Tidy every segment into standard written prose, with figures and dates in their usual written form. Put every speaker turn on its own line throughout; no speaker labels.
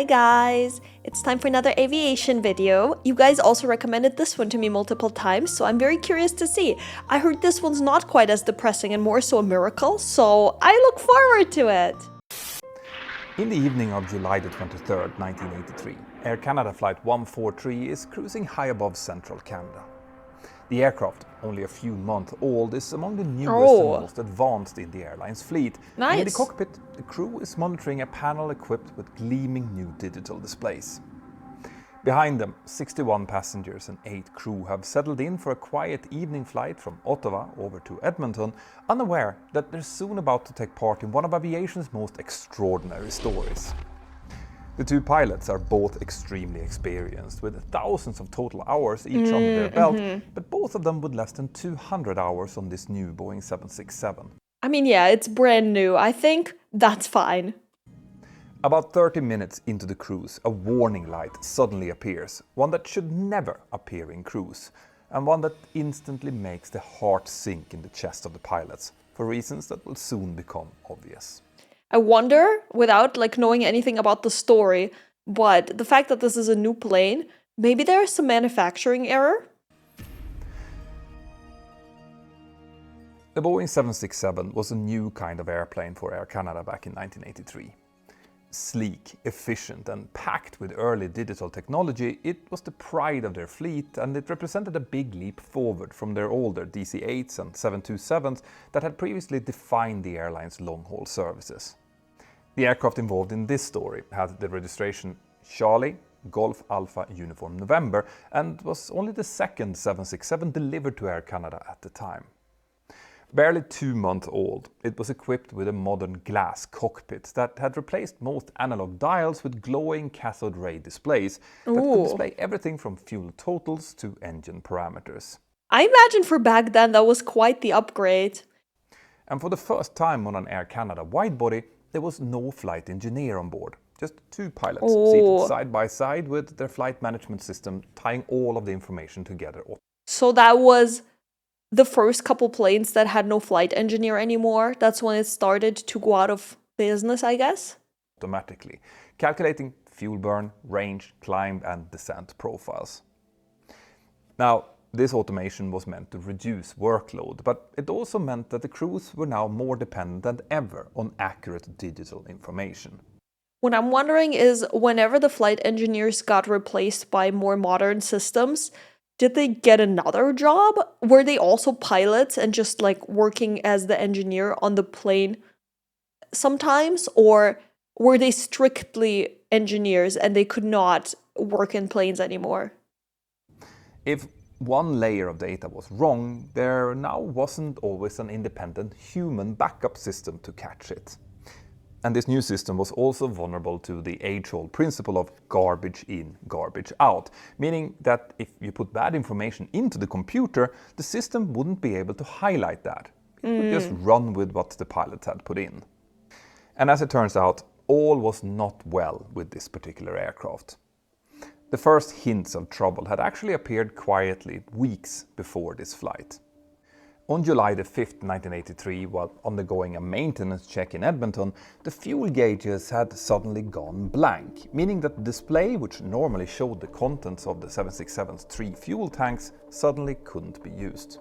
Hi guys! It's time for another aviation video. You guys also recommended this one to me multiple times, so I'm very curious to see. I heard this one's not quite as depressing and more so a miracle, so I look forward to it!
In the evening of July the 23rd, 1983, Air Canada Flight 143 is cruising high above central Canada. The aircraft, only a few months old, is among the newest and most advanced in the airline's fleet.
Nice.
And in the cockpit, the crew is monitoring a panel equipped with gleaming new digital displays. Behind them, 61 passengers and 8 crew have settled in for a quiet evening flight from Ottawa over to Edmonton, unaware that they're soon about to take part in one of aviation's most extraordinary stories. The two pilots are both extremely experienced, with thousands of total hours each under their belt, but both of them with less than 200 hours on this new Boeing 767.
I mean, yeah, it's brand new. I think that's fine.
About 30 minutes into the cruise, a warning light suddenly appears, one that should never appear in cruise, and one that instantly makes the heart sink in the chest of the pilots, for reasons that will soon become obvious.
I wonder, without knowing anything about the story, but the fact that this is a new plane, maybe there's some manufacturing error?
The Boeing 767 was a new kind of airplane for Air Canada back in 1983. Sleek, efficient and packed with early digital technology, it was the pride of their fleet, and it represented a big leap forward from their older DC-8s and 727s that had previously defined the airline's long-haul services. The aircraft involved in this story had the registration Charlie, Golf Alpha Uniform November, and was only the second 767 delivered to Air Canada at the time. Barely 2 months old, it was equipped with a modern glass cockpit that had replaced most analog dials with glowing cathode ray displays that could display everything from fuel totals to engine parameters.
I imagine for back then that was quite the upgrade.
And for the first time on an Air Canada widebody, there was no flight engineer on board. Just 2 pilots seated side by side with their flight management system tying all of the information together.
So that was the first couple planes that had no flight engineer anymore. That's when it started to go out of business, I guess?
Automatically, calculating fuel burn, range, climb and descent profiles. Now, this automation was meant to reduce workload, but it also meant that the crews were now more dependent than ever on accurate digital information.
What I'm wondering is, whenever the flight engineers got replaced by more modern systems, did they get another job? Were they also pilots and just working as the engineer on the plane sometimes? Or were they strictly engineers and they could not work in planes anymore?
If one layer of data was wrong, there now wasn't always an independent human backup system to catch it. And this new system was also vulnerable to the age-old principle of garbage in, garbage out, meaning that if you put bad information into the computer, the system wouldn't be able to highlight that. It would just run with what the pilot had put in. And as it turns out, all was not well with this particular aircraft. The first hints of trouble had actually appeared quietly weeks before this flight. On July the 5th, 1983, while undergoing a maintenance check in Edmonton, the fuel gauges had suddenly gone blank, meaning that the display, which normally showed the contents of the 767's 3 fuel tanks, suddenly couldn't be used.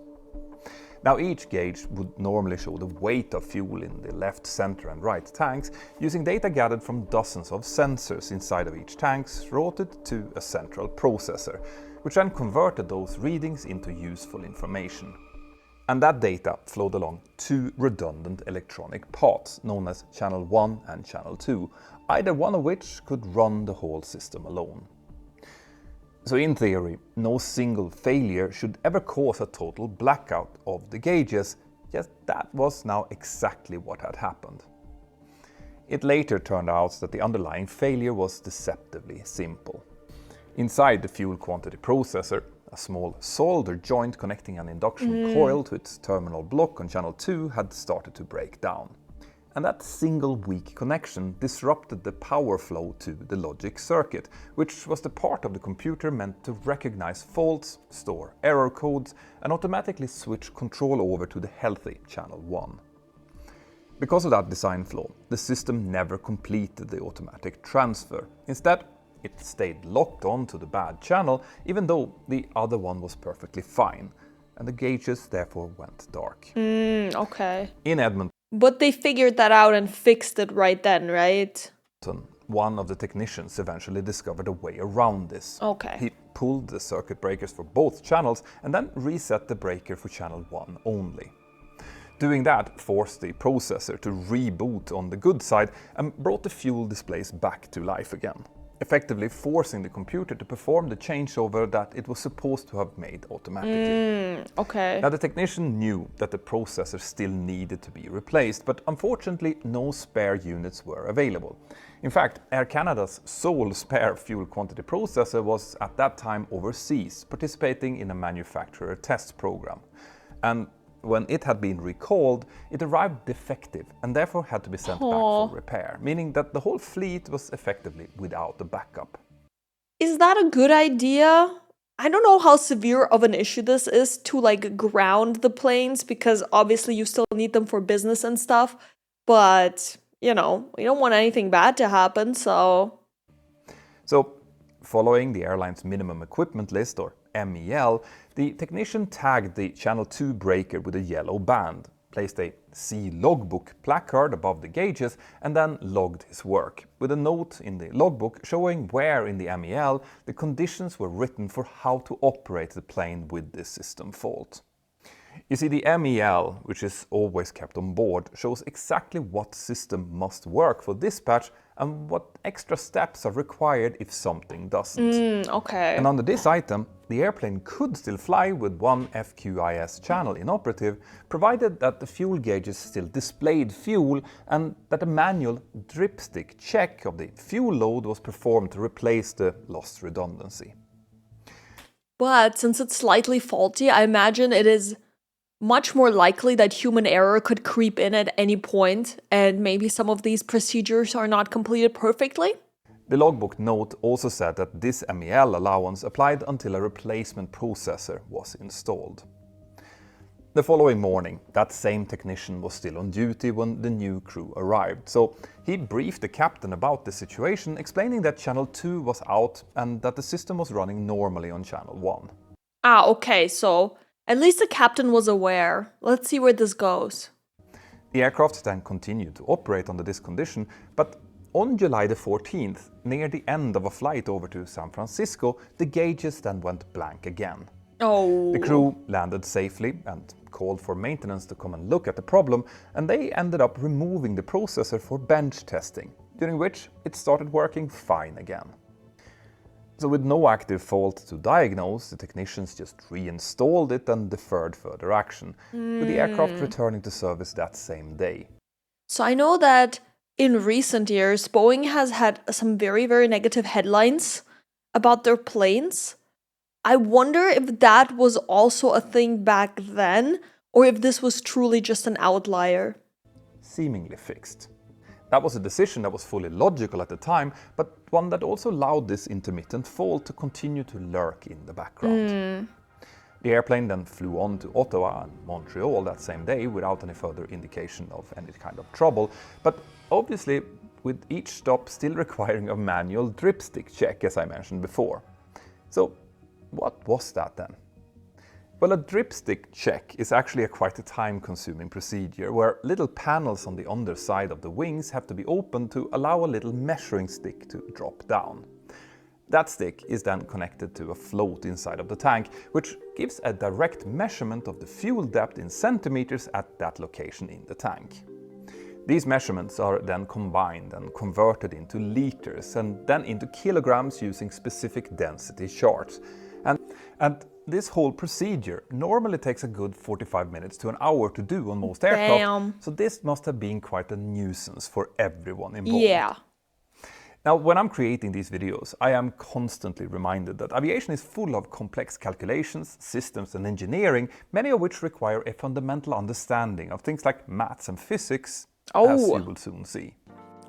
Now, each gauge would normally show the weight of fuel in the left, center and right tanks, using data gathered from dozens of sensors inside of each tank, routed to a central processor, which then converted those readings into useful information. And that data flowed along 2 redundant electronic paths, known as Channel 1 and Channel 2, either one of which could run the whole system alone. So in theory, no single failure should ever cause a total blackout of the gauges, yet that was now exactly what had happened. It later turned out that the underlying failure was deceptively simple. Inside the fuel quantity processor, a small solder joint connecting an induction coil to its terminal block on channel 2 had started to break down. And that single weak connection disrupted the power flow to the logic circuit, which was the part of the computer meant to recognize faults, store error codes, and automatically switch control over to the healthy channel 1. Because of that design flaw, the system never completed the automatic transfer. Instead, it stayed locked onto the bad channel, even though the other one was perfectly fine, and the gauges therefore went dark.
Okay.
In Edmonton,
But they figured that out and fixed it right then, right?
one of the technicians eventually discovered a way around this.
Okay.
He pulled the circuit breakers for both channels and then reset the breaker for channel 1 only. Doing that forced the processor to reboot on the good side and brought the fuel displays back to life again, effectively forcing the computer to perform the changeover that it was supposed to have made automatically.
Okay.
Now, the technician knew that the processor still needed to be replaced, but unfortunately no spare units were available. In fact, Air Canada's sole spare fuel quantity processor was at that time overseas, participating in a manufacturer test program. And when it had been recalled, it arrived defective and therefore had to be sent back for repair, meaning that the whole fleet was effectively without a backup.
Is that a good idea? I don't know how severe of an issue this is to like ground the planes, because obviously you still need them for business and stuff, but you know, we don't want anything bad to happen, so...
So, following the airline's minimum equipment list, or MEL, the technician tagged the Channel 2 breaker with a yellow band, placed a C logbook placard above the gauges, and then logged his work, with a note in the logbook showing where in the MEL the conditions were written for how to operate the plane with this system fault. You see, the MEL, which is always kept on board, shows exactly what system must work for dispatch and what extra steps are required if something doesn't.
Okay.
And under this item, the airplane could still fly with one FQIS channel inoperative, provided that the fuel gauges still displayed fuel and that a manual dripstick check of the fuel load was performed to replace the lost redundancy.
But since it's slightly faulty, I imagine it is much more likely that human error could creep in at any point, and maybe some of these procedures are not completed perfectly?
The logbook note also said that this MEL allowance applied until a replacement processor was installed. The following morning, that same technician was still on duty when the new crew arrived, so he briefed the captain about the situation, explaining that Channel 2 was out and that the system was running normally on Channel 1.
Okay, so at least the captain was aware. Let's see where this goes.
The aircraft then continued to operate under this condition, but on July the 14th, near the end of a flight over to San Francisco, the gauges then went blank again.
Oh.
The crew landed safely and called for maintenance to come and look at the problem, and they ended up removing the processor for bench testing, during which it started working fine again. So with no active fault to diagnose, the technicians just reinstalled it and deferred further action, with the aircraft returning to service that same day.
So I know that in recent years, Boeing has had some very, very negative headlines about their planes. I wonder if that was also a thing back then, or if this was truly just an outlier.
Seemingly fixed. That was a decision that was fully logical at the time, but one that also allowed this intermittent fault to continue to lurk in the background. The airplane then flew on to Ottawa and Montreal that same day without any further indication of any kind of trouble, but obviously with each stop still requiring a manual dripstick check, as I mentioned before. So what was that then? Well, a dripstick check is actually quite a time-consuming procedure where little panels on the underside of the wings have to be opened to allow a little measuring stick to drop down. That stick is then connected to a float inside of the tank, which gives a direct measurement of the fuel depth in centimeters at that location in the tank. These measurements are then combined and converted into liters and then into kilograms using specific density charts. And this whole procedure normally takes a good 45 minutes to an hour to do on most aircraft, so this must have been quite a nuisance for everyone involved.
Yeah.
Now, when I'm creating these videos, I am constantly reminded that aviation is full of complex calculations, systems and engineering, many of which require a fundamental understanding of things like maths and physics, as you will soon see.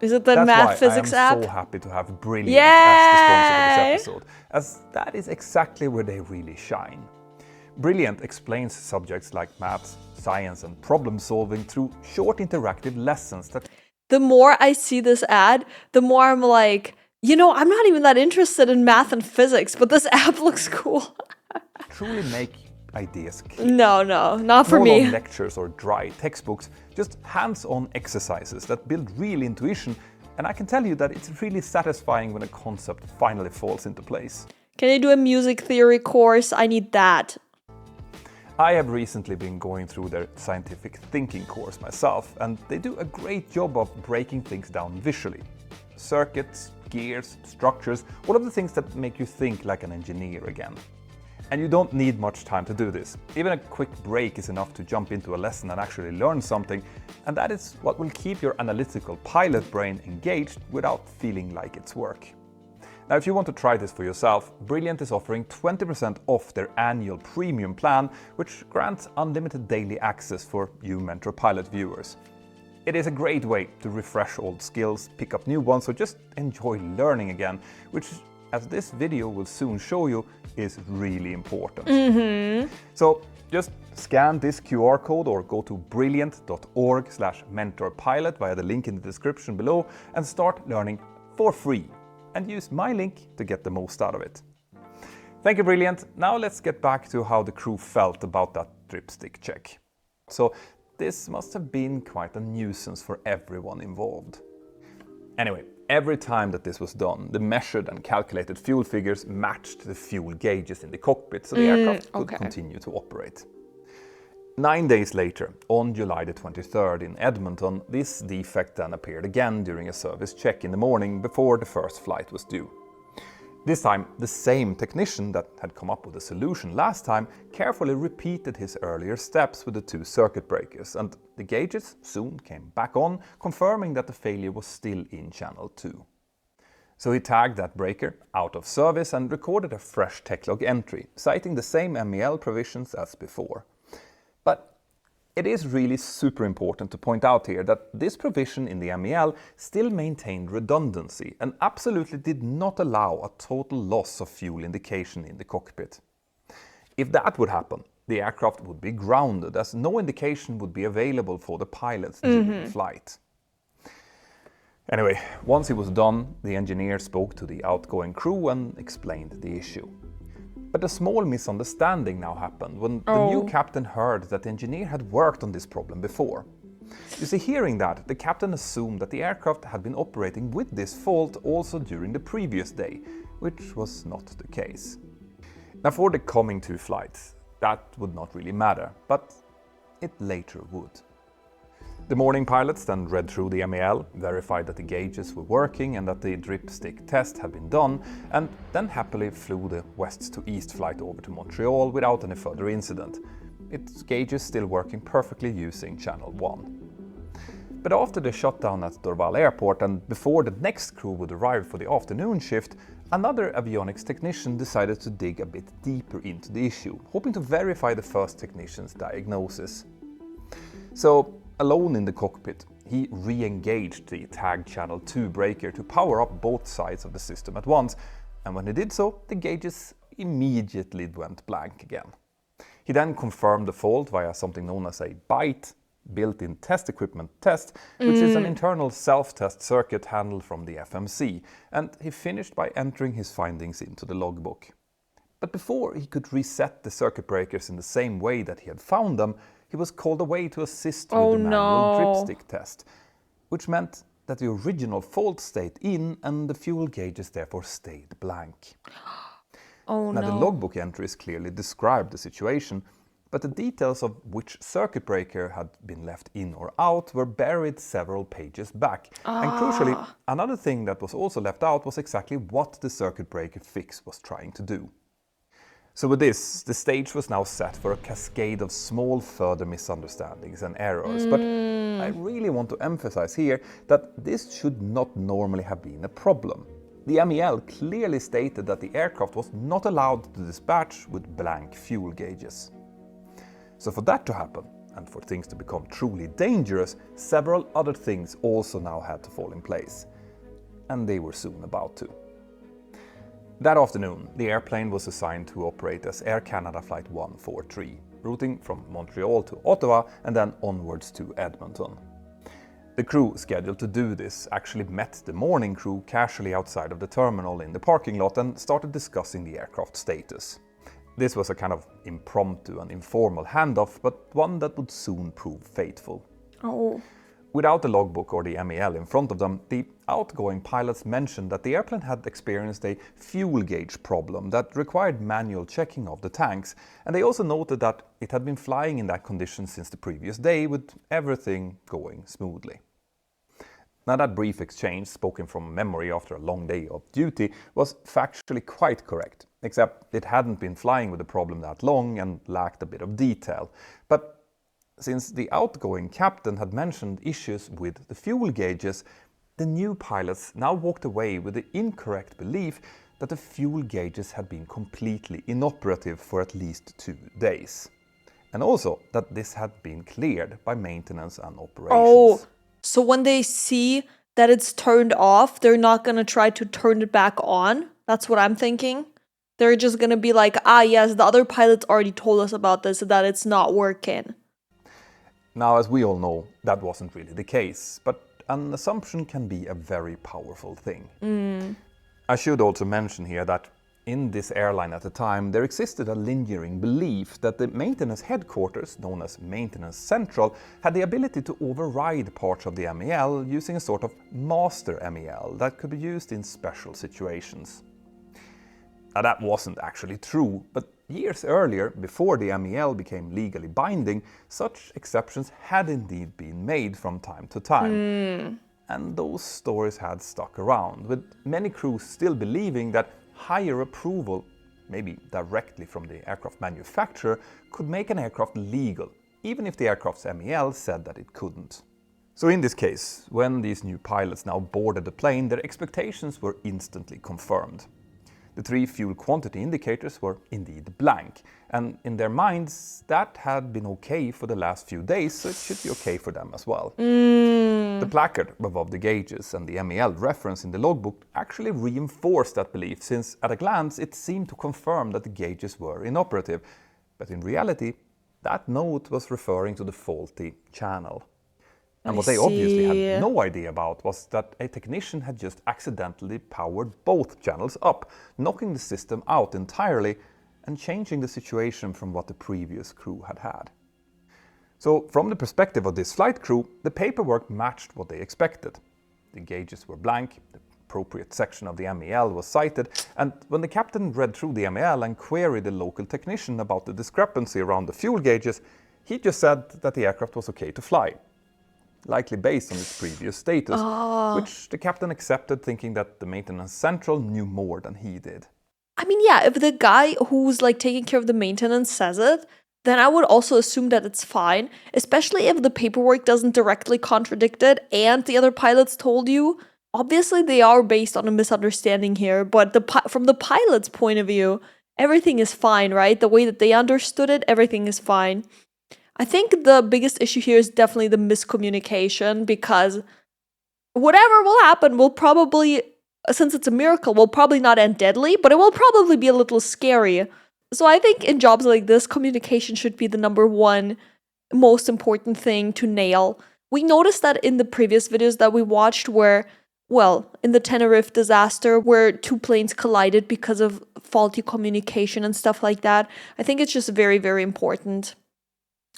Is it the
That's
math
why
physics
I am
app?
so happy to have Brilliant as the sponsor of this episode, as that is exactly where they really shine. Brilliant explains subjects like maths, science and problem solving through short interactive lessons that
The more I see this ad, the more I'm like, I'm not even that interested in math and physics, but this app looks cool.
truly make ideas click.
No, not for
No
me.
long lectures or dry textbooks, just hands-on exercises that build real intuition, and I can tell you that it's really satisfying when a concept finally falls into place.
Can you do a music theory course? I need that.
I have recently been going through their scientific thinking course myself, and they do a great job of breaking things down visually. Circuits, gears, structures, all of the things that make you think like an engineer again. And you don't need much time to do this. Even a quick break is enough to jump into a lesson and actually learn something, and that is what will keep your analytical pilot brain engaged without feeling like it's work. Now, if you want to try this for yourself, Brilliant is offering 20% off their annual premium plan, which grants unlimited daily access for you Mentor Pilot viewers. It is a great way to refresh old skills, pick up new ones, or just enjoy learning again, which, as this video will soon show you, is really important. So just scan this QR code or go to brilliant.org/mentorpilot via the link in the description below and start learning for free. And use my link to get the most out of it. Thank you, Brilliant. Now let's get back to how the crew felt about that dripstick check. So this must have been quite a nuisance for everyone involved. Anyway, every time that this was done, the measured and calculated fuel figures matched the fuel gauges in the cockpit, so the aircraft could continue to operate. 9 days later, on July the 23rd in Edmonton, this defect then appeared again during a service check in the morning before the first flight was due. This time, the same technician that had come up with a solution last time carefully repeated his earlier steps with the 2 circuit breakers, and the gauges soon came back on, confirming that the failure was still in channel 2. So he tagged that breaker out of service and recorded a fresh techlog entry, citing the same MEL provisions as before. But it is really super important to point out here that this provision in the MEL still maintained redundancy and absolutely did not allow a total loss of fuel indication in the cockpit. If that would happen, the aircraft would be grounded, as no indication would be available for the pilots during the flight. Anyway, once he was done, the engineer spoke to the outgoing crew and explained the issue. But a small misunderstanding now happened when the new captain heard that the engineer had worked on this problem before. You see, hearing that, the captain assumed that the aircraft had been operating with this fault also during the previous day, which was not the case. Now, for the coming 2 flights, that would not really matter, but it later would. The morning pilots then read through the MEL, verified that the gauges were working and that the dripstick test had been done, and then happily flew the west to east flight over to Montreal without any further incident, its gauges still working perfectly using channel 1. But after the shutdown at Dorval Airport and before the next crew would arrive for the afternoon shift, another avionics technician decided to dig a bit deeper into the issue, hoping to verify the first technician's diagnosis. So, alone in the cockpit, he re-engaged the tagged channel 2 breaker to power up both sides of the system at once, and when he did so, the gauges immediately went blank again. He then confirmed the fault via something known as a BITE, built-in test equipment test, which is an internal self-test circuit handled from the FMC, and he finished by entering his findings into the logbook. But before he could reset the circuit breakers in the same way that he had found them, he was called away to assist with the manual dripstick test, which meant that the original fault stayed in and the fuel gauges therefore stayed blank. Now, the logbook entries clearly described the situation, but the details of which circuit breaker had been left in or out were buried several pages back. And crucially, another thing that was also left out was exactly what the circuit breaker fix was trying to do. So with this, the stage was now set for a cascade of small further misunderstandings and errors. But I really want to emphasize here that this should not normally have been a problem. The MEL clearly stated that the aircraft was not allowed to dispatch with blank fuel gauges. So for that to happen, and for things to become truly dangerous, several other things also now had to fall in place. And they were soon about to. That afternoon, the airplane was assigned to operate as Air Canada Flight 143, routing from Montreal to Ottawa and then onwards to Edmonton. The crew scheduled to do this actually met the morning crew casually outside of the terminal in the parking lot and started discussing the aircraft status. This was a kind of impromptu and informal handoff, but one that would soon prove fateful.
Oh.
Without the logbook or the MEL in front of them, the outgoing pilots mentioned that the airplane had experienced a fuel gauge problem that required manual checking of the tanks, and they also noted that it had been flying in that condition since the previous day, with everything going smoothly. Now, that brief exchange, spoken from memory after a long day of duty, was factually quite correct, except it hadn't been flying with the problem that long and lacked a bit of detail. But since the outgoing captain had mentioned issues with the fuel gauges, the new pilots now walked away with the incorrect belief that the fuel gauges had been completely inoperative for at least 2 days. And also that this had been cleared by maintenance and operations.
Oh, so when they see that it's turned off, they're not gonna try to turn it back on? That's what I'm thinking. They're just gonna be like, yes, the other pilots already told us about this, that it's not working.
Now, as we all know, that wasn't really the case, but an assumption can be a very powerful thing. I should also mention here that in this airline at the time, there existed a lingering belief that the maintenance headquarters, known as Maintenance Central, had the ability to override parts of the MEL using a sort of master MEL that could be used in special situations. Now, that wasn't actually true, but years earlier, before the MEL became legally binding, such exceptions had indeed been made from time to time. And those stories had stuck around, with many crews still believing that higher approval, maybe directly from the aircraft manufacturer, could make an aircraft legal, even if the aircraft's MEL said that it couldn't. So in this case, when these new pilots now boarded the plane, their expectations were instantly confirmed. The 3 fuel quantity indicators were indeed blank, and in their minds that had been okay for the last few days, so it should be okay for them as well. The placard above the gauges and the MEL reference in the logbook actually reinforced that belief, since at a glance it seemed to confirm that the gauges were inoperative, but in reality that note was referring to the faulty channel. And what they obviously had no idea about was that a technician had just accidentally powered both channels up, knocking the system out entirely and changing the situation from what the previous crew had had. So from the perspective of this flight crew, the paperwork matched what they expected. The gauges were blank, the appropriate section of the MEL was cited, and when the captain read through the MEL and queried the local technician about the discrepancy around the fuel gauges, he just said that the aircraft was okay to fly, likely based on its previous status, which the captain accepted, thinking that the maintenance central knew more than he did.
I mean, yeah, if the guy who's like taking care of the maintenance says it, then I would also assume that it's fine, especially if the paperwork doesn't directly contradict it and the other pilots told you. Obviously, they are based on a misunderstanding here, but from the pilot's point of view, everything is fine, right? The way that they understood it, everything is fine. I think the biggest issue here is definitely the miscommunication, because whatever will happen will probably, since it's a miracle, will probably not end deadly, but it will probably be a little scary. So I think in jobs like this, communication should be the number one most important thing to nail. We noticed that in the previous videos that we watched where, well, in the Tenerife disaster where 2 planes collided because of faulty communication and stuff like that. I think it's just very, very important.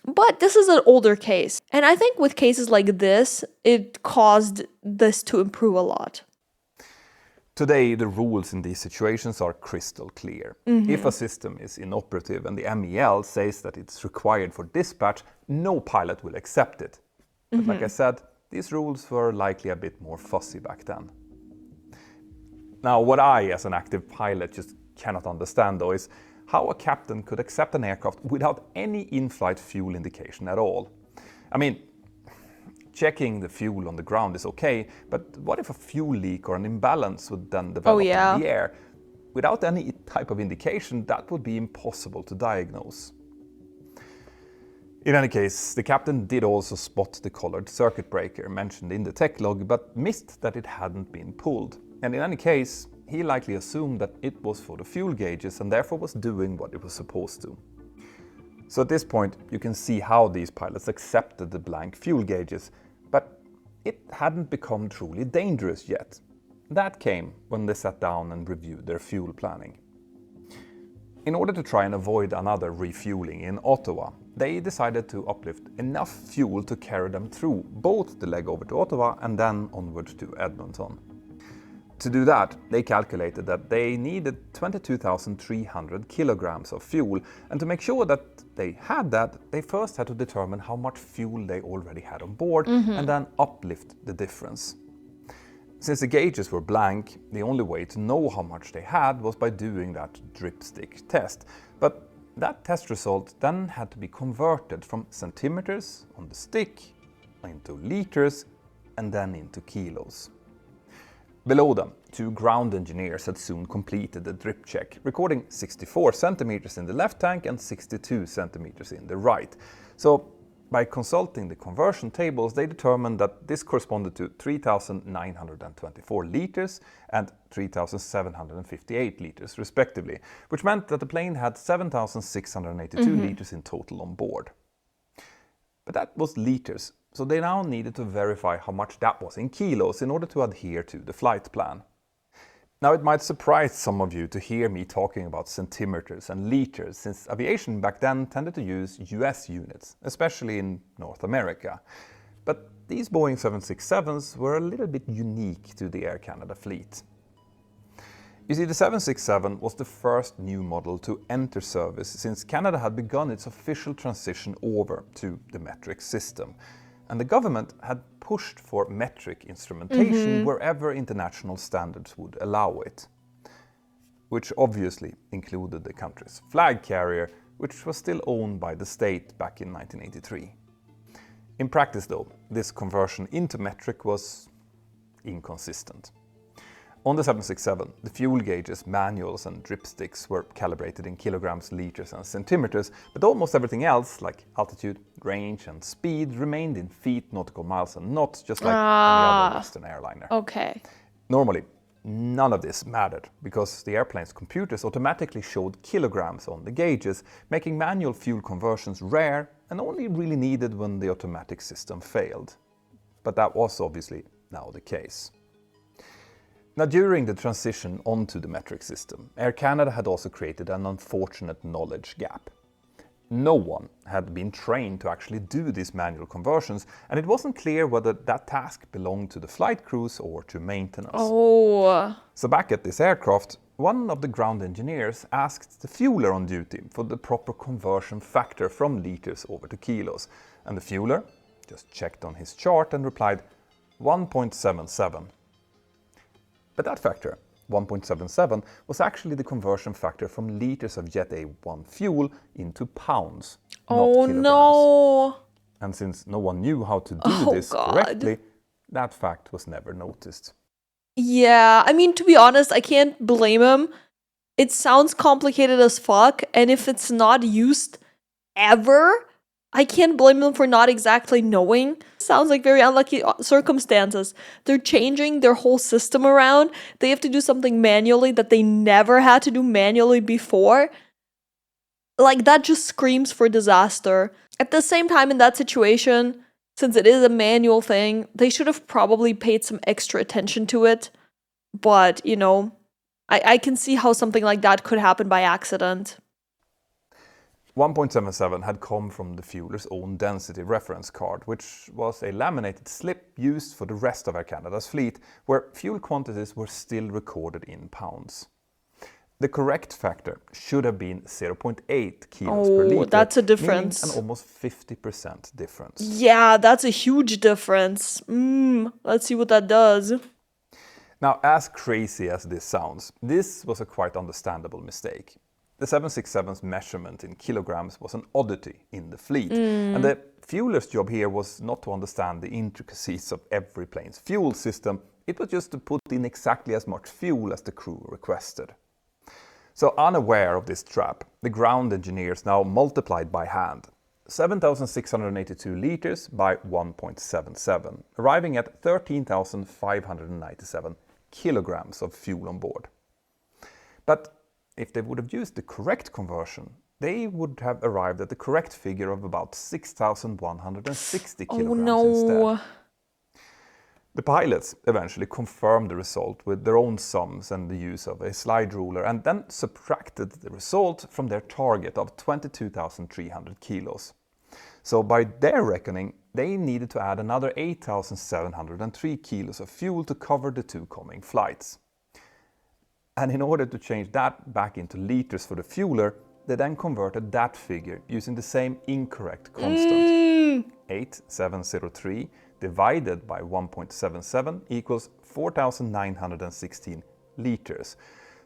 But this is an older case, and I think with cases like this, it caused this to improve a lot.
Today, the rules in these situations are crystal clear. If a system is inoperative and the MEL says that it's required for dispatch, no pilot will accept it. But like I said, these rules were likely a bit more fussy back then. Now, what I, as an active pilot, just cannot understand though is how a captain could accept an aircraft without any in-flight fuel indication at all. I mean, checking the fuel on the ground is okay, but what if a fuel leak or an imbalance would then develop in the air? Without any type of indication, that would be impossible to diagnose. In any case, the captain did also spot the colored circuit breaker mentioned in the tech log, but missed that it hadn't been pulled. And in any case, he likely assumed that it was for the fuel gauges and therefore was doing what it was supposed to. So at this point, you can see how these pilots accepted the blank fuel gauges, but it hadn't become truly dangerous yet. That came when they sat down and reviewed their fuel planning. In order to try and avoid another refueling in Ottawa, they decided to uplift enough fuel to carry them through both the leg over to Ottawa and then onwards to Edmonton. To do that, they calculated that they needed 22,300 kilograms of fuel, and to make sure that they had that, they first had to determine how much fuel they already had on board and then uplift the difference. Since the gauges were blank, the only way to know how much they had was by doing that dripstick test. But that test result then had to be converted from centimeters on the stick into liters and then into kilos. Below them, two ground engineers had soon completed the drip check, recording 64 centimeters in the left tank and 62 centimeters in the right. So, by consulting the conversion tables, they determined that this corresponded to 3,924 liters and 3,758 liters, respectively, which meant that the plane had 7,682 liters in total on board. But that was liters, so they now needed to verify how much that was in kilos in order to adhere to the flight plan. Now, it might surprise some of you to hear me talking about centimeters and liters, since aviation back then tended to use US units, especially in North America. But these Boeing 767s were a little bit unique to the Air Canada fleet. You see, the 767 was the first new model to enter service since Canada had begun its official transition over to the metric system. And the government had pushed for metric instrumentation wherever international standards would allow it, which obviously included the country's flag carrier, which was still owned by the state back in 1983. In practice, though, this conversion into metric was inconsistent. On the 767, the fuel gauges, manuals and dripsticks were calibrated in kilograms, liters and centimeters, but almost everything else, like altitude, range and speed, remained in feet, nautical miles and knots, just like any other Western airliner.
Okay.
Normally, none of this mattered, because the airplane's computers automatically showed kilograms on the gauges, making manual fuel conversions rare and only really needed when the automatic system failed. But that was obviously now the case. Now, during the transition onto the metric system, Air Canada had also created an unfortunate knowledge gap. No one had been trained to actually do these manual conversions, and it wasn't clear whether that task belonged to the flight crews or to maintenance.
Oh.
So back at this aircraft, one of the ground engineers asked the fueler on duty for the proper conversion factor from liters over to kilos, and the fueler just checked on his chart and replied 1.77. But that factor, 1.77, was actually the conversion factor from liters of Jet A1 fuel into pounds, not kilograms.
No!
And since no one knew how to do this correctly, that fact was never noticed.
Yeah, I mean, to be honest, I can't blame him. It sounds complicated as fuck, and if it's not used ever, I can't blame them for not exactly knowing. Sounds like very unlucky circumstances. They're changing their whole system around. They have to do something manually that they never had to do manually before. Like, that just screams for disaster. At the same time, in that situation, since it is a manual thing, they should have probably paid some extra attention to it. But, you know, I can see how something like that could happen by accident.
1.77 had come from the fueler's own density reference card, which was a laminated slip used for the rest of Air Canada's fleet, where fuel quantities were still recorded in pounds. The correct factor should have been 0.8 kilos per liter.
That's a difference.
Meaning an almost 50% difference.
Yeah, that's a huge difference. Let's see what that does.
Now, as crazy as this sounds, this was a quite understandable mistake. The 767's measurement in kilograms was an oddity in the fleet, and the fueler's job here was not to understand the intricacies of every plane's fuel system, it was just to put in exactly as much fuel as the crew requested. So unaware of this trap, the ground engineers now multiplied by hand 7,682 liters by 1.77, arriving at 13,597 kilograms of fuel on board. But if they would have used the correct conversion, they would have arrived at the correct figure of about 6,160 kilograms instead. The pilots eventually confirmed the result with their own sums and the use of a slide ruler, and then subtracted the result from their target of 22,300 kilos. So by their reckoning, they needed to add another 8,703 kilos of fuel to cover the 2 coming flights. And in order to change that back into liters for the fueler, they then converted that figure using the same incorrect constant. 8,703 divided by 1.77 equals 4,916 liters.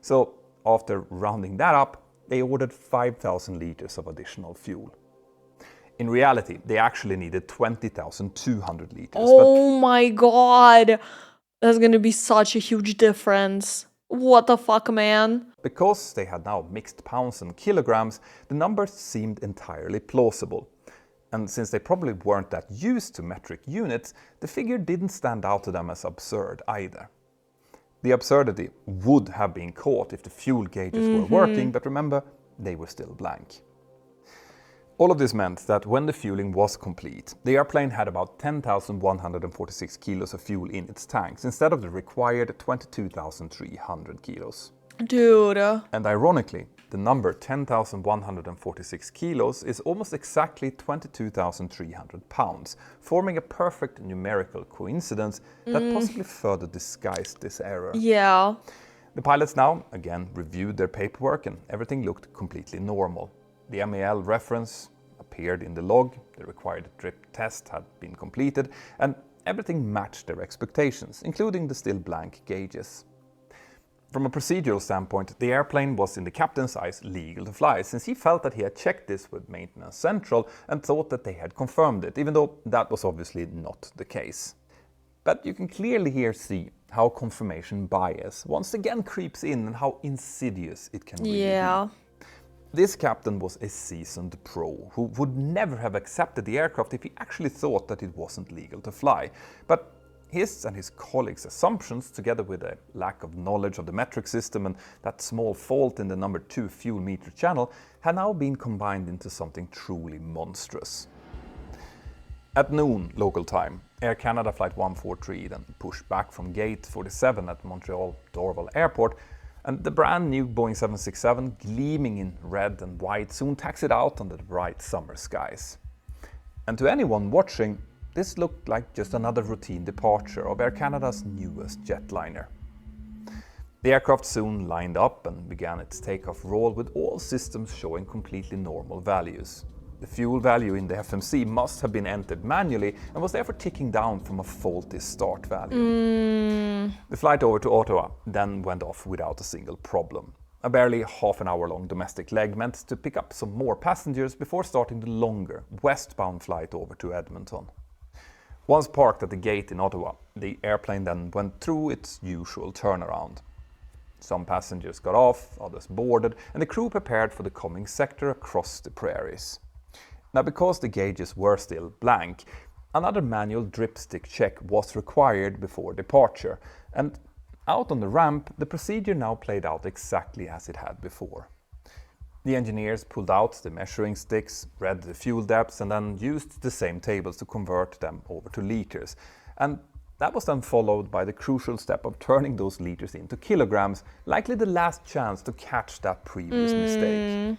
So after rounding that up, they ordered 5,000 liters of additional fuel. In reality, they actually needed 20,200 liters.
Oh my god! That's gonna be such a huge difference. What the fuck, man?
Because they had now mixed pounds and kilograms, the numbers seemed entirely plausible. And since they probably weren't that used to metric units, the figure didn't stand out to them as absurd either. The absurdity would have been caught if the fuel gauges were working, but remember, they were still blank. All of this meant that when the fueling was complete, the airplane had about 10,146 kilos of fuel in its tanks instead of the required 22,300 kilos.
Dude.
And ironically, the number 10,146 kilos is almost exactly 22,300 pounds, forming a perfect numerical coincidence that possibly further disguised this error.
Yeah.
The pilots now, again, reviewed their paperwork and everything looked completely normal. The MAL reference appeared in the log, the required drip test had been completed, and everything matched their expectations, including the still blank gauges. From a procedural standpoint, the airplane was in the captain's eyes legal to fly, since he felt that he had checked this with Maintenance Central and thought that they had confirmed it, even though that was obviously not the case. But you can clearly here see how confirmation bias once again creeps in and how insidious it can really be. This captain was a seasoned pro who would never have accepted the aircraft if he actually thought that it wasn't legal to fly. But his and his colleagues' assumptions, together with a lack of knowledge of the metric system and that small fault in the number 2 fuel meter channel, had now been combined into something truly monstrous. At noon local time, Air Canada Flight 143 then pushed back from Gate 47 at Montreal Dorval Airport, and the brand new Boeing 767, gleaming in red and white, soon taxied out under the bright summer skies. And to anyone watching, this looked like just another routine departure of Air Canada's newest jetliner. The aircraft soon lined up and began its takeoff roll with all systems showing completely normal values. The fuel value in the FMC must have been entered manually and was therefore ticking down from a faulty start value. The flight over to Ottawa then went off without a single problem. A barely half an hour long domestic leg meant to pick up some more passengers before starting the longer westbound flight over to Edmonton. Once parked at the gate in Ottawa, the airplane then went through its usual turnaround. Some passengers got off, others boarded, and the crew prepared for the coming sector across the prairies. Now, because the gauges were still blank, another manual dripstick check was required before departure, and out on the ramp, the procedure now played out exactly as it had before. The engineers pulled out the measuring sticks, read the fuel depths, and then used the same tables to convert them over to liters. And that was then followed by the crucial step of turning those liters into kilograms, likely the last chance to catch that previous mistake.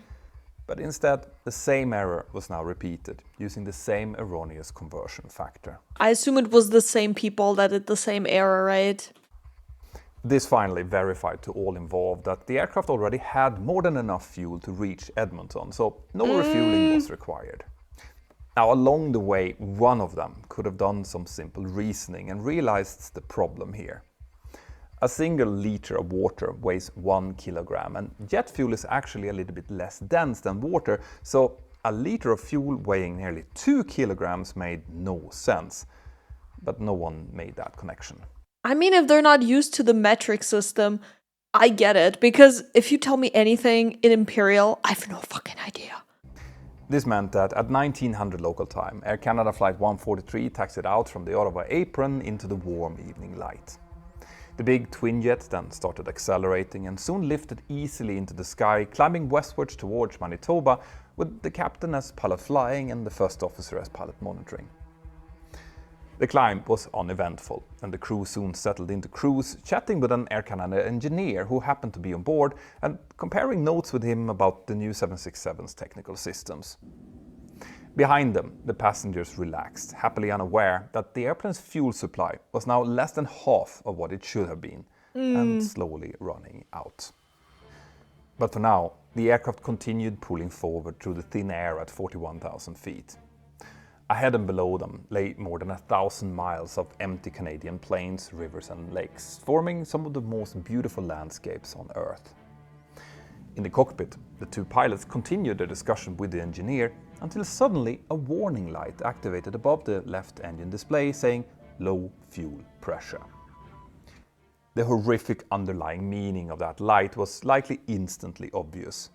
But instead, the same error was now repeated, using the same erroneous conversion factor.
I assume it was the same people that did the same error, right?
This finally verified to all involved that the aircraft already had more than enough fuel to reach Edmonton, so no refueling was required. Now, along the way, one of them could have done some simple reasoning and realized the problem here. A single liter of water weighs 1 kilogram, and jet fuel is actually a little bit less dense than water, so a liter of fuel weighing nearly 2 kilograms made no sense. But no one made that connection.
I mean, if they're not used to the metric system, I get it, because if you tell me anything in Imperial, I have no fucking idea.
This meant that at 1900 local time, Air Canada Flight 143 taxied out from the Ottawa apron into the warm evening light. The big twin jet then started accelerating and soon lifted easily into the sky, climbing westwards towards Manitoba, with the captain as pilot flying and the first officer as pilot monitoring. The climb was uneventful, and the crew soon settled into cruise, chatting with an Air Canada engineer who happened to be on board and comparing notes with him about the new 767's technical systems. Behind them, the passengers relaxed, happily unaware that the airplane's fuel supply was now less than half of what it should have been, and slowly running out. But for now, the aircraft continued pulling forward through the thin air at 41,000 feet. Ahead and below them lay more than 1,000 miles of empty Canadian plains, rivers and lakes, forming some of the most beautiful landscapes on Earth. In the cockpit, the two pilots continued their discussion with the engineer until suddenly a warning light activated above the left engine display saying low fuel pressure. The horrific underlying meaning of that light was likely instantly obvious.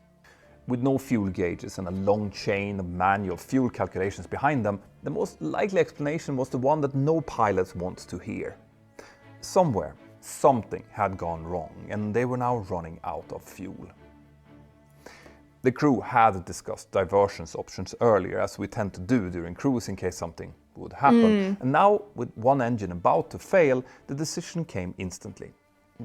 With no fuel gauges and a long chain of manual fuel calculations behind them, the most likely explanation was the one that no pilot wants to hear. Somewhere, something had gone wrong and they were now running out of fuel. The crew had discussed diversions options earlier, as we tend to do during cruise in case something would happen. And now, with one engine about to fail, the decision came instantly.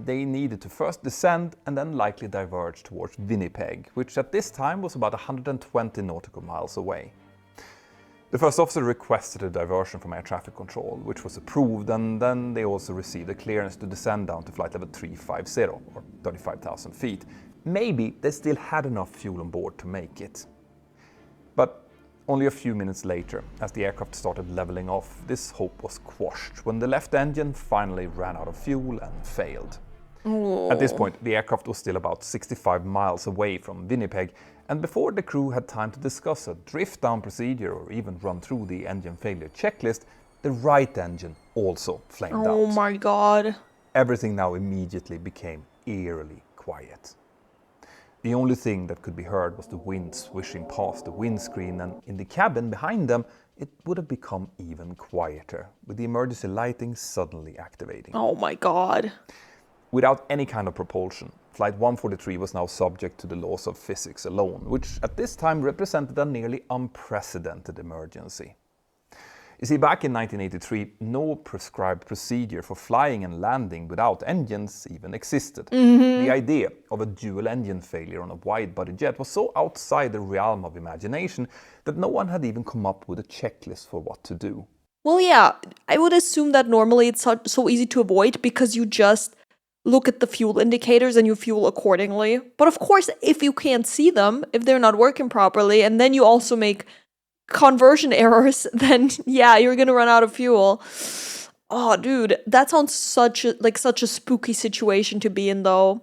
They needed to first descend and then likely diverge towards Winnipeg, which at this time was about 120 nautical miles away. The first officer requested a diversion from air traffic control, which was approved, and then they also received a clearance to descend down to flight level 350, or 35,000 feet. Maybe they still had enough fuel on board to make it. But only a few minutes later, as the aircraft started leveling off, this hope was quashed when the left engine finally ran out of fuel and failed. At this point, the aircraft was still about 65 miles away from Winnipeg, and before the crew had time to discuss a drift-down procedure or even run through the engine failure checklist, the right engine also flamed out.
Oh my god.
Everything now immediately became eerily quiet. The only thing that could be heard was the wind swishing past the windscreen, and in the cabin behind them, it would have become even quieter, with the emergency lighting suddenly activating.
Oh my god.
Without any kind of propulsion, Flight 143 was now subject to the laws of physics alone, which at this time represented a nearly unprecedented emergency. You see, back in 1983, no prescribed procedure for flying and landing without engines even existed. The idea of a dual engine failure on a wide-body jet was so outside the realm of imagination that no one had even come up with a checklist for what to do.
Well, yeah, I would assume that normally it's so easy to avoid because you just look at the fuel indicators and you fuel accordingly. But of course, if you can't see them, if they're not working properly, and then you also make conversion errors, then yeah, you're gonna run out of fuel. Oh, dude, that sounds such a spooky situation to be in, though.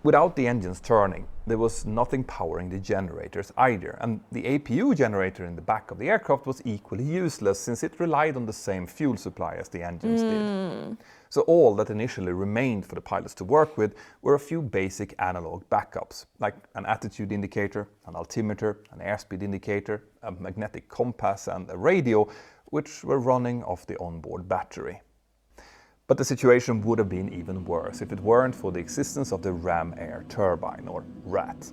Without the engines turning, there was nothing powering the generators either, and the APU generator in the back of the aircraft was equally useless since it relied on the same fuel supply as the engines did. So all that initially remained for the pilots to work with were a few basic analog backups, like an attitude indicator, an altimeter, an airspeed indicator, a magnetic compass and a radio, which were running off the onboard battery. But the situation would have been even worse if it weren't for the existence of the ram air turbine, or RAT.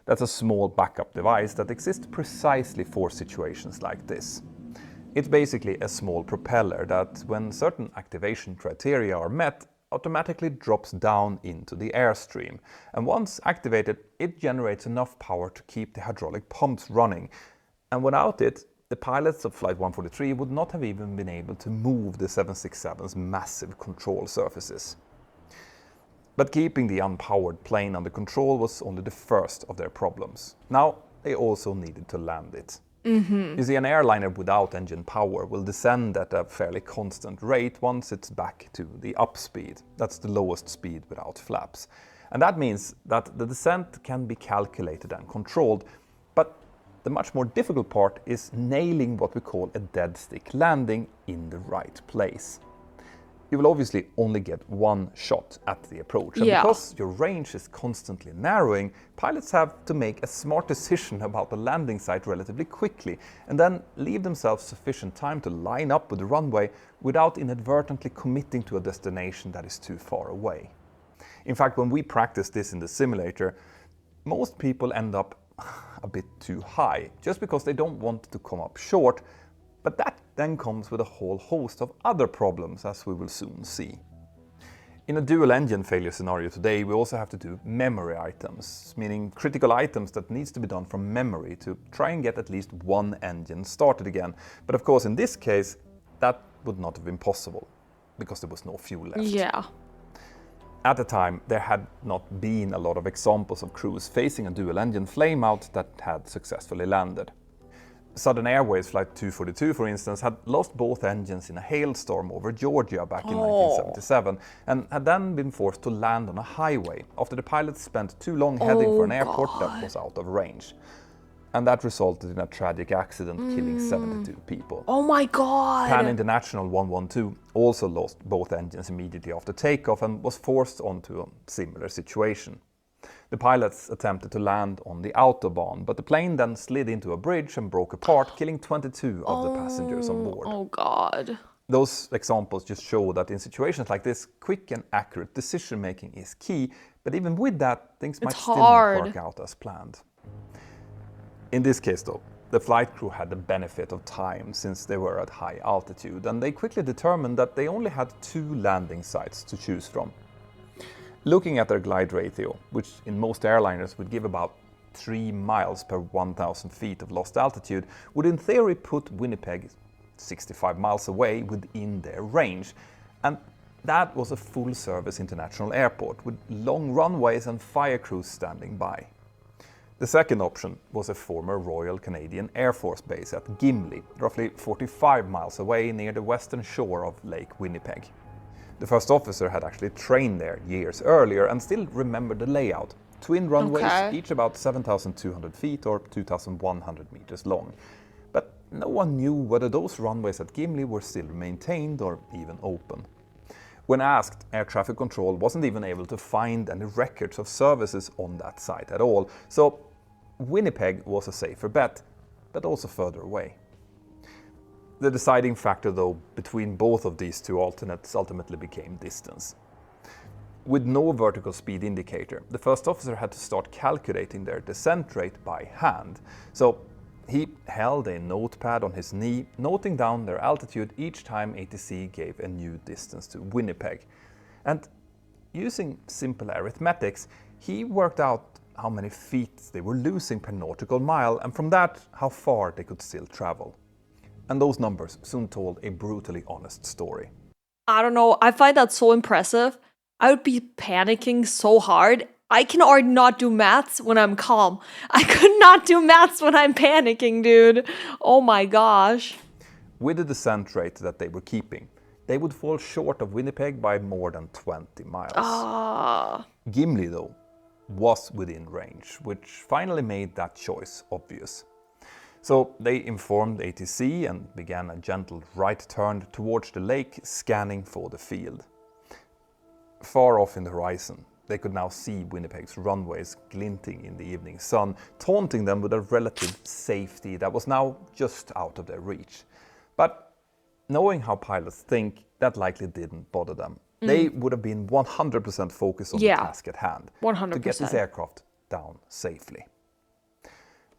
That's a small backup device that exists precisely for situations like this. It's basically a small propeller that, when certain activation criteria are met, automatically drops down into the airstream. And once activated, it generates enough power to keep the hydraulic pumps running. And without it, the pilots of Flight 143 would not have even been able to move the 767's massive control surfaces. But keeping the unpowered plane under control was only the first of their problems. Now, they also needed to land it. You see, an airliner without engine power will descend at a fairly constant rate once it's back to the up speed. That's the lowest speed without flaps. And that means that the descent can be calculated and controlled, but the much more difficult part is nailing what we call a dead stick landing in the right place. you will obviously only get one shot at the approach. And
Yeah.
because your range is constantly narrowing, pilots have to make a smart decision about the landing site relatively quickly and then leave themselves sufficient time to line up with the runway without inadvertently committing to a destination that is too far away. In fact, when we practice this in the simulator, most people end up a bit too high just because they don't want to come up short, but that then comes with a whole host of other problems, as we will soon see. In a dual engine failure scenario today, we also have to do memory items, meaning critical items that needs to be done from memory to try and get at least one engine started again. But of course, in this case, that would not have been possible because there was no fuel left.
Yeah.
At the time, there had not been a lot of examples of crews facing a dual engine flameout that had successfully landed. Southern Airways Flight 242, for instance, had lost both engines in a hailstorm over Georgia back in 1977 and had then been forced to land on a highway after the pilots spent too long heading for an airport that was out of range. And that resulted in a tragic accident killing 72 people.
Oh my god!
Pan International 112 also lost both engines immediately after takeoff and was forced onto a similar situation. The pilots attempted to land on the Autobahn, but the plane then slid into a bridge and broke apart, killing 22 of the passengers on board.
Oh god.
Those examples just show that in situations like this, quick and accurate decision making is key, but even with that, things might still not work out as planned. In this case though, the flight crew had the benefit of time since they were at high altitude, and they quickly determined that they only had 2 landing sites to choose from. Looking at their glide ratio, which in most airliners would give about 3 miles per 1,000 feet of lost altitude, would in theory put Winnipeg 65 miles away within their range. And that was a full-service international airport with long runways and fire crews standing by. The second option was a former Royal Canadian Air Force base at Gimli, roughly 45 miles away near the western shore of Lake Winnipeg. The first officer had actually trained there years earlier and still remembered the layout. Twin runways, each about 7,200 feet or 2,100 meters long. But no one knew whether those runways at Gimli were still maintained or even open. When asked, air traffic control wasn't even able to find any records of services on that site at all, so Winnipeg was a safer bet, but also further away. The deciding factor, though, between both of these two alternates ultimately became distance. With no vertical speed indicator, the first officer had to start calculating their descent rate by hand. So he held a notepad on his knee, noting down their altitude each time ATC gave a new distance to Winnipeg. And using simple arithmetics, he worked out how many feet they were losing per nautical mile, and from that, how far they could still travel. And those numbers soon told a brutally honest story.
I don't know, I find that so impressive. I would be panicking so hard. I can already not do maths when I'm calm. I could not do maths when I'm panicking, dude. Oh my gosh.
With the descent rate that they were keeping, they would fall short of Winnipeg by more than 20 miles. Gimli, though, was within range, which finally made that choice obvious. So they informed ATC and began a gentle right turn towards the lake, scanning for the field. Far off in the horizon, they could now see Winnipeg's runways glinting in the evening sun, taunting them with a relative safety that was now just out of their reach. But knowing how pilots think, that likely didn't bother them. They would have been 100% focused on the task at hand,
100%.
to get this aircraft down safely.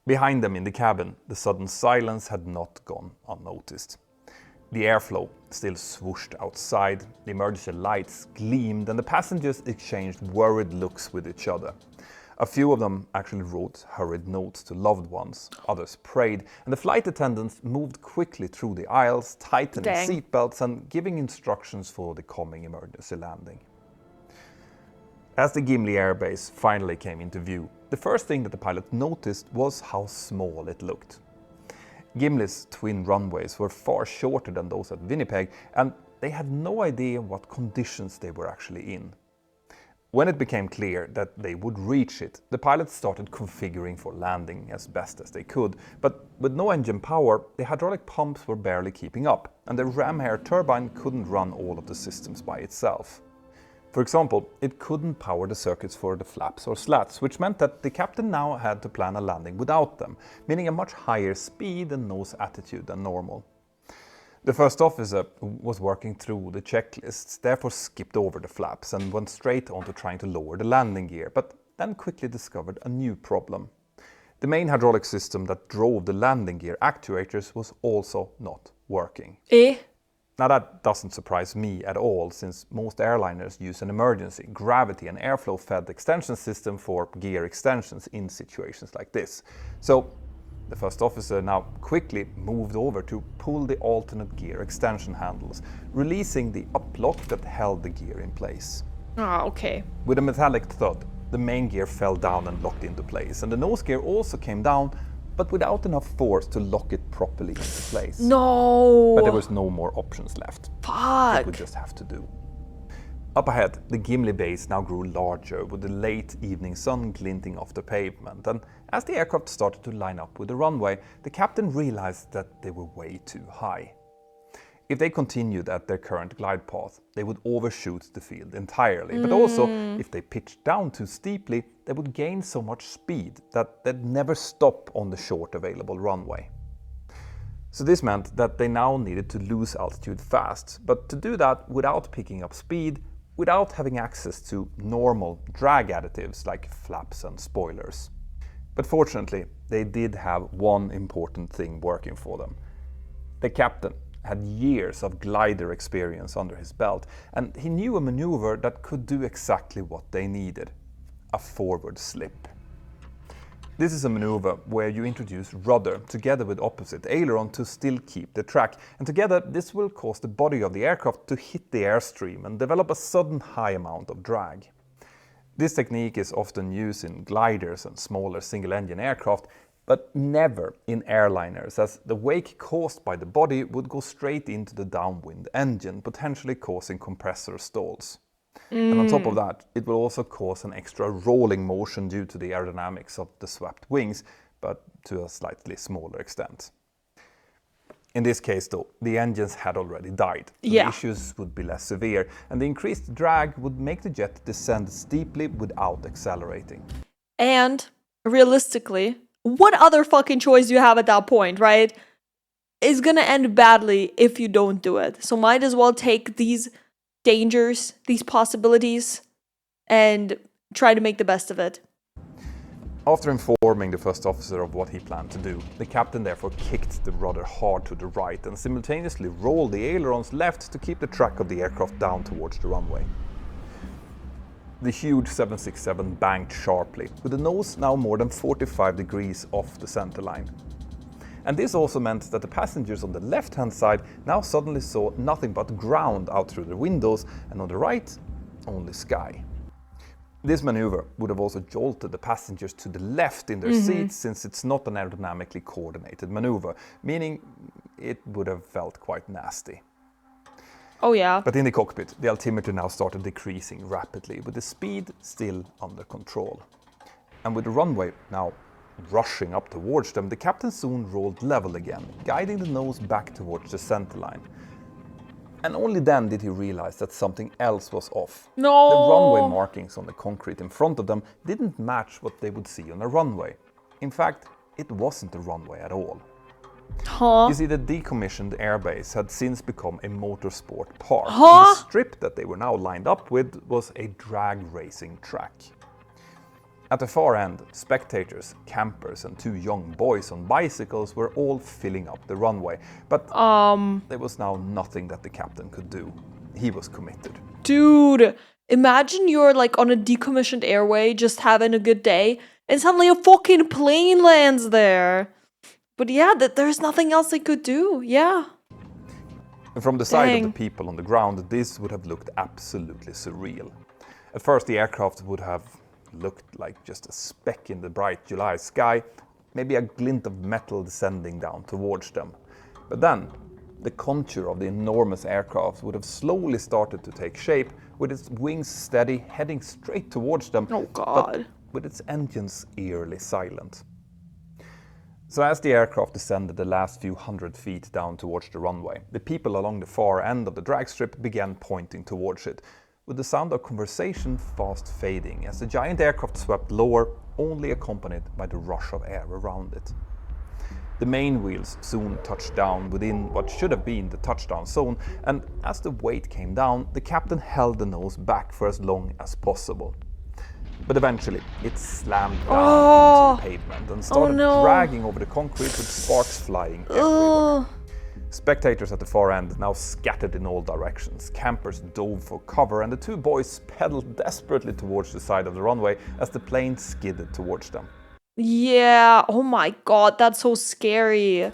Behind them in the cabin, the sudden silence had not gone unnoticed. The airflow still swooshed outside, the emergency lights gleamed, and the passengers exchanged worried looks with each other. A few of them actually wrote hurried notes to loved ones, others prayed, and the flight attendants moved quickly through the aisles, tightening seatbelts and giving instructions for the coming emergency landing. As the Gimli Air Base finally came into view, the first thing that the pilot noticed was how small it looked. Gimli's twin runways were far shorter than those at Winnipeg, and they had no idea what conditions they were actually in. When it became clear that they would reach it, the pilots started configuring for landing as best as they could. But with no engine power, the hydraulic pumps were barely keeping up, and the ram air turbine couldn't run all of the systems by itself. For example, it couldn't power the circuits for the flaps or slats, which meant that the captain now had to plan a landing without them, meaning a much higher speed and nose attitude than normal. The first officer was working through the checklists, therefore skipped over the flaps and went straight on to trying to lower the landing gear, but then quickly discovered a new problem. The main hydraulic system that drove the landing gear actuators was also not working. Now that doesn't surprise me at all, since most airliners use an emergency, gravity and airflow fed extension system for gear extensions in situations like this. So the first officer now quickly moved over to pull the alternate gear extension handles, releasing the up lock that held the gear in place.
Okay.
With a metallic thud, the main gear fell down and locked into place, and the nose gear also came down, but without enough force to lock it properly into place.
No!
But there was no more options left.
Fuck!
It would just have to do. Up ahead, the Gimli base now grew larger, with the late evening sun glinting off the pavement, and as the aircraft started to line up with the runway, the captain realized that they were way too high. If they continued at their current glide path, they would overshoot the field entirely, but also, if they pitched down too steeply, they would gain so much speed that they'd never stop on the short available runway. So this meant that they now needed to lose altitude fast, but to do that without picking up speed, without having access to normal drag additives like flaps and spoilers. But fortunately, they did have one important thing working for them. The captain had years of glider experience under his belt, and he knew a maneuver that could do exactly what they needed: a forward slip. This is a maneuver where you introduce rudder together with opposite aileron to still keep the track, and together this will cause the body of the aircraft to hit the airstream and develop a sudden high amount of drag. This technique is often used in gliders and smaller single-engine aircraft, but never in airliners, as the wake caused by the body would go straight into the downwind engine, potentially causing compressor stalls. And on top of that, it will also cause an extra rolling motion due to the aerodynamics of the swept wings, but to a slightly smaller extent. In this case though, the engines had already died, so the issues would be less severe, and the increased drag would make the jet descend steeply without accelerating.
And realistically, what other fucking choice do you have at that point, right? It's gonna end badly if you don't do it. So might as well take these dangers, these possibilities, and try to make the best of it.
After informing the first officer of what he planned to do, the captain therefore kicked the rudder hard to the right and simultaneously rolled the ailerons left to keep the track of the aircraft down towards the runway. The huge 767 banked sharply, with the nose now more than 45 degrees off the center line. And this also meant that the passengers on the left-hand side now suddenly saw nothing but ground out through the windows, and on the right, only sky. This maneuver would have also jolted the passengers to the left in their seats, since it's not an aerodynamically coordinated maneuver, meaning it would have felt quite nasty.
Oh yeah.
But in the cockpit, the altimeter now started decreasing rapidly, with the speed still under control. And with the runway now rushing up towards them, the captain soon rolled level again, guiding the nose back towards the center line. And only then did he realize that something else was off.
No!
The runway markings on the concrete in front of them didn't match what they would see on a runway. In fact, it wasn't a runway at all.
Huh?
You see, the decommissioned airbase had since become a motorsport park.
Huh?
And the strip that they were now lined up with was a drag racing track. At the far end, spectators, campers and two young boys on bicycles were all filling up the runway, but there was now nothing that the captain could do. He was committed.
Dude, imagine you're like on a decommissioned airway just having a good day and suddenly a fucking plane lands there. But yeah, there's nothing else they could do, yeah.
And from the side of the people on the ground, this would have looked absolutely surreal. At first, the aircraft would have looked like just a speck in the bright July sky, maybe a glint of metal descending down towards them. But then, The contour of the enormous aircraft would have slowly started to take shape, with its wings steady, heading straight towards them,
Oh
but
God.
with its engines eerily silent. So as the aircraft descended the last few hundred feet down towards the runway, the people along the far end of the drag strip began pointing towards it, with the sound of conversation fast fading as the giant aircraft swept lower, only accompanied by the rush of air around it. The main wheels soon touched down within what should have been the touchdown zone, and as the weight came down, the captain held the nose back for as long as possible. But eventually, it slammed down into the pavement and started dragging over the concrete with sparks flying everywhere. Spectators at the far end now scattered in all directions. Campers dove for cover, and the two boys pedaled desperately towards the side of the runway as the plane skidded towards them.
Yeah, oh my God, that's so scary.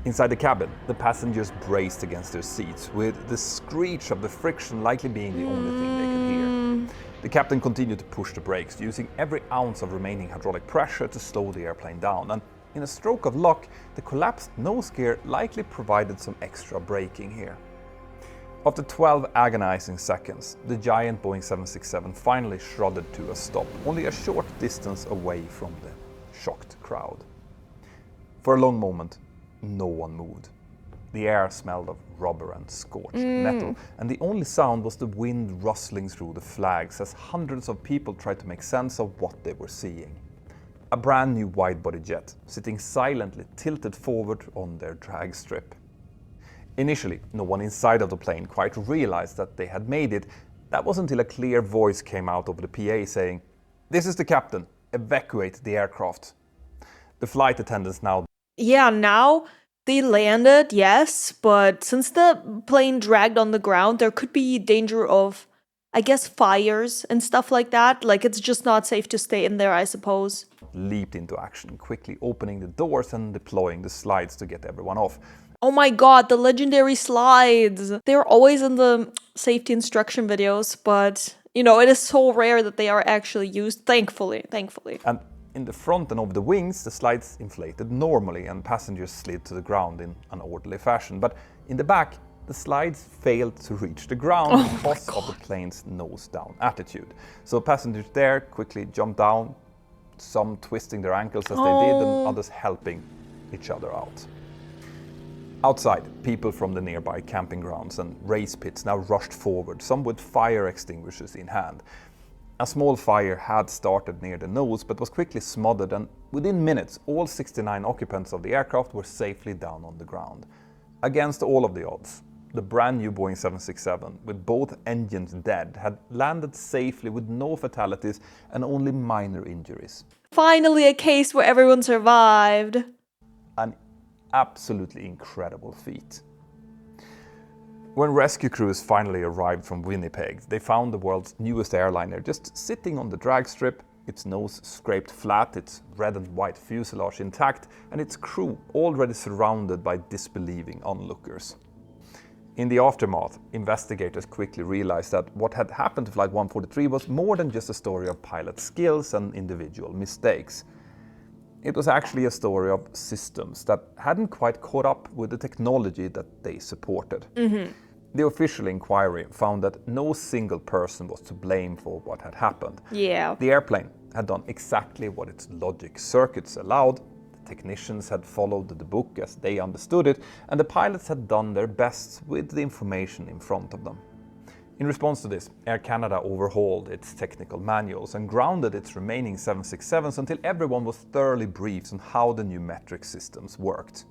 Inside the cabin, the passengers braced against their seats, with the screech of the friction likely being the only thing they could hear. The captain continued to push the brakes, using every ounce of remaining hydraulic pressure to slow the airplane down, and in a stroke of luck, the collapsed nose gear likely provided some extra braking here. After 12 agonizing seconds, the giant Boeing 767 finally shrugged to a stop, only a short distance away from the shocked crowd. For a long moment, no one moved. The air smelled of rubber and scorched metal, and the only sound was the wind rustling through the flags as hundreds of people tried to make sense of what they were seeing. A brand new wide-body jet, sitting silently tilted forward on their drag strip. Initially, no one inside of the plane quite realized that they had made it. That was until a clear voice came out over the PA saying, "This is the captain. Evacuate the aircraft." The flight attendants now...
Yeah, now they landed, yes, but since the plane dragged on the ground, there could be danger of, I guess, fires and stuff like that. Like, it's just not safe to stay in there, I suppose.
leaped into action, quickly opening the doors and deploying the slides to get everyone off.
Oh my God, the legendary slides. They're always in the safety instruction videos, but you know, it is so rare that they are actually used, thankfully.
And in the front and over the wings, the slides inflated normally and passengers slid to the ground in an orderly fashion. But in the back, the slides failed to reach the ground because of the plane's nose-down attitude. So passengers there quickly jumped down, some twisting their ankles as they did, and others helping each other out. Outside, people from the nearby camping grounds and race pits now rushed forward, some with fire extinguishers in hand. A small fire had started near the nose, but was quickly smothered, and within minutes, all 69 occupants of the aircraft were safely down on the ground. Against all of the odds, the brand new Boeing 767, with both engines dead, had landed safely with no fatalities and only minor injuries.
Finally, a case where everyone survived.
An absolutely incredible feat. When rescue crews finally arrived from Winnipeg, they found the world's newest airliner just sitting on the drag strip, its nose scraped flat, its red and white fuselage intact, and its crew already surrounded by disbelieving onlookers. In the aftermath, investigators quickly realized that what had happened to Flight 143 was more than just a story of pilot skills and individual mistakes. It was actually a story of systems that hadn't quite caught up with the technology that they supported. The official inquiry found that no single person was to blame for what had happened.
Yeah.
The airplane had done exactly what its logic circuits allowed, the technicians had followed the book as they understood it, and the pilots had done their best with the information in front of them. In response to this, Air Canada overhauled its technical manuals and grounded its remaining 767s until everyone was thoroughly briefed on how the new metric systems worked.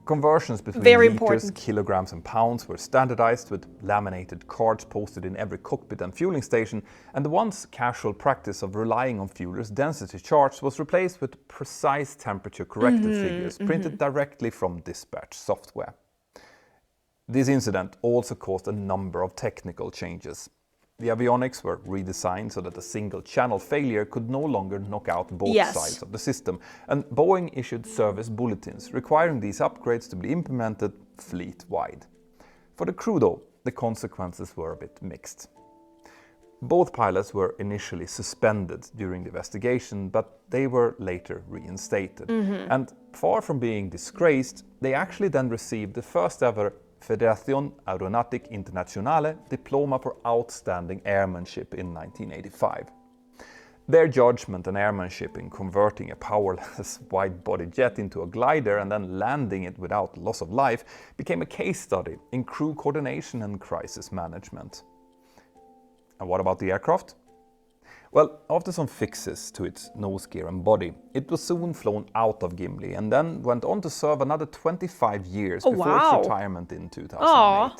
Conversions between liters, kilograms and pounds were standardized, with laminated cards posted in every cockpit and fueling station, and the once casual practice of relying on fuelers' density charts was replaced with precise temperature-corrected figures printed directly from dispatch software. This incident also caused a number of technical changes. The avionics were redesigned so that a single channel failure could no longer knock out both sides of the system, and Boeing issued service bulletins requiring these upgrades to be implemented fleet-wide. For the crew though, the consequences were a bit mixed. Both pilots were initially suspended during the investigation, but they were later reinstated. And far from being disgraced, they actually then received the first ever Federazione Aeronautica Internazionale Diploma for Outstanding Airmanship in 1985. Their judgment and airmanship in converting a powerless wide-body jet into a glider and then landing it without loss of life became a case study in crew coordination and crisis management. And what about the aircraft? Well, after some fixes to its nose gear and body, it was soon flown out of Gimli and then went on to serve another 25 years before its retirement in 2008.
Aw.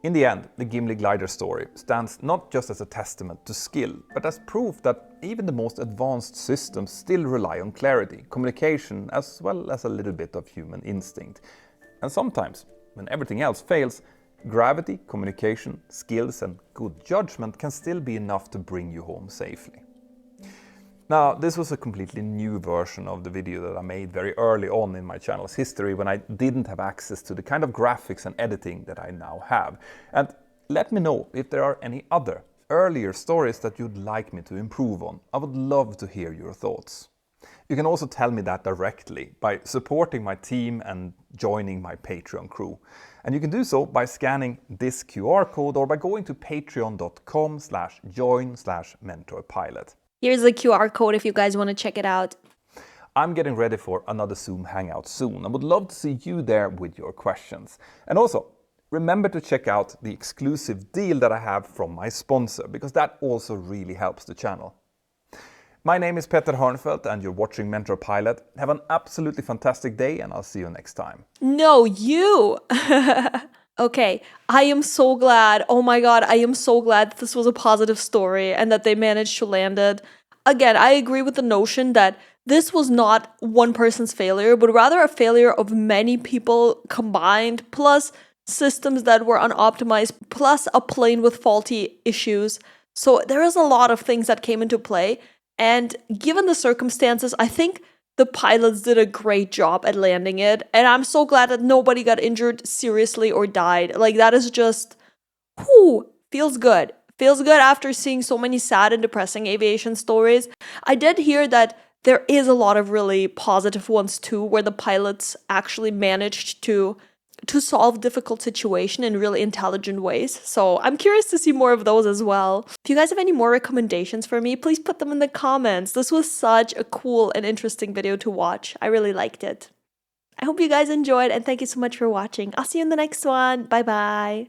In the end, the Gimli glider story stands not just as a testament to skill, but as proof that even the most advanced systems still rely on clarity, communication, as well as a little bit of human instinct. And sometimes, when everything else fails, gravity, communication, skills and good judgment can still be enough to bring you home safely. Now, this was a completely new version of the video that I made very early on in my channel's history when I didn't have access to the kind of graphics and editing that I now have. And let me know if there are any other earlier stories that you'd like me to improve on. I would love to hear your thoughts. You can also tell me that directly by supporting my team and joining my Patreon crew. And you can do so by scanning this QR code or by going to patreon.com/join/mentourpilot.
Here's the QR code if you guys want to check it out.
I'm getting ready for another Zoom hangout soon. I would love to see you there with your questions. And also, remember to check out the exclusive deal that I have from my sponsor, because that also really helps the channel. My name is Petter Hörnfeldt and you're watching Mentor Pilot. Have an absolutely fantastic day and I'll see you next time.
No, you! Okay, I am so glad. Oh my god, I am so glad that this was a positive story and that they managed to land it. Again, I agree with the notion that this was not one person's failure, but rather a failure of many people combined, plus systems that were unoptimized, plus a plane with faulty issues. So there is a lot of things that came into play. And given the circumstances, I think the pilots did a great job at landing it, and I'm so glad that nobody got injured seriously or died. Like, that is just, whew, feels good. Feels good after seeing so many sad and depressing aviation stories. I did hear that there is a lot of really positive ones too, where the pilots actually managed to solve difficult situation in really intelligent ways. So I'm curious to see more of those as well. If you guys have any more recommendations for me, please put them in the comments. This was such a cool and interesting video to watch. I really liked it. I hope you guys enjoyed and thank you so much for watching. I'll see you in the next one. Bye bye.